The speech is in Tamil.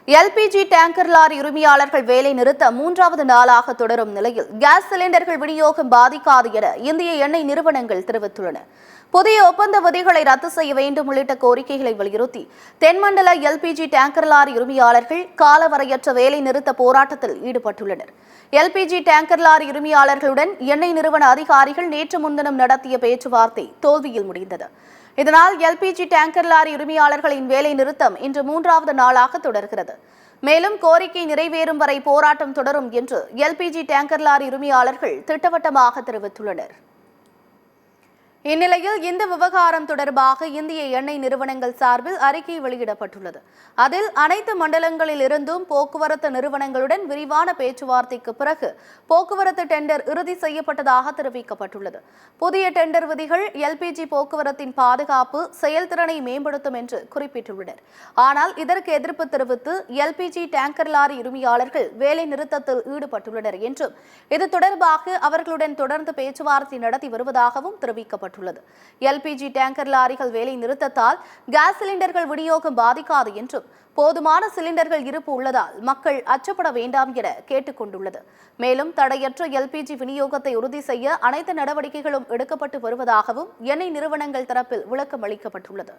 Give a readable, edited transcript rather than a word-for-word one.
எல்பிஜி டேங்கர் லாரி உரிமையாளர்கள் வேலை நிறுத்த மூன்றாவது நாளாக தொடரும் நிலையில் கேஸ் சிலிண்டர்கள் விநியோகம் பாதிக்காது என இந்திய எண்ணெய் நிறுவனங்கள் தெரிவித்துள்ளன. புதிய ஒப்பந்த விதிகளை ரத்து செய்ய வேண்டும் உள்ளிட்ட கோரிக்கைகளை வலியுறுத்தி தென்மண்டல எல்பிஜி டேங்கர் லாரி உரிமையாளர்கள் காலவரையற்ற வேலை நிறுத்த போராட்டத்தில் ஈடுபட்டுள்ளனர். எல்பிஜி டேங்கர் லாரி உரிமையாளர்களுடன் எண்ணெய் நிறுவன அதிகாரிகள் நேற்று முன்தினம் நடத்திய பேச்சுவார்த்தை தோல்வியில் முடிந்தது. இதனால் எல்பிஜி டேங்கர் லாரி உரிமையாளர்களின் வேலை நிறுத்தம் இன்று மூன்றாவது நாளாக தொடர்கிறது. மேலும் கோரிக்கை நிறைவேறும் வரை போராட்டம் தொடரும் என்று எல்பிஜி டேங்கர் லாரி உரிமையாளர்கள் திட்டவட்டமாக தெரிவித்துள்ளனர். இந்நிலையில் இந்த விவகாரம் தொடர்பாக இந்திய எண்ணெய் நிறுவனங்கள் சார்பில் அறிக்கை வெளியிடப்பட்டுள்ளது. அதில் அனைத்து மண்டலங்களில் இருந்தும் போக்குவரத்து நிறுவனங்களுடன் விரிவான பேச்சுவார்த்தைக்கு பிறகு போக்குவரத்து டெண்டர் இறுதி செய்யப்பட்டதாக தெரிவிக்கப்பட்டுள்ளது. புதிய டெண்டர் விதிகள் எல்பிஜி போக்குவரத்தின் பாதுகாப்பு செயல்திறனை மேம்படுத்தும் என்று குறிப்பிட்டுள்ளனர். ஆனால் இதற்கு எதிர்ப்பு தெரிவித்து எல்பிஜி டேங்கர் லாரி உரிமையாளர்கள் வேலை நிறுத்தத்தில் ஈடுபட்டுள்ளனர் என்றும் இது தொடர்பாக அவர்களுடன் தொடர்ந்து பேச்சுவார்த்தை நடத்தி வருவதாகவும் தெரிவிக்கப்பட்டுள்ளது. எல்பிஜி டேங்கர் லாரிகள் வேலை நிறுத்தத்தால் கேஸ் சிலிண்டர்கள் விநியோகம் பாதிக்காது என்றும் போதுமான சிலிண்டர்கள் இருப்பு உள்ளதால் மக்கள் அச்சப்பட வேண்டாம் என கேட்டுக் கொண்டுள்ளது. மேலும் தடையற்ற எல்பிஜி விநியோகத்தை உறுதி செய்ய அனைத்து நடவடிக்கைகளும் எடுக்கப்பட்டு வருவதாகவும் எண்ணெய் நிறுவனங்கள் தரப்பில் விளக்கம் அளிக்கப்பட்டுள்ளது.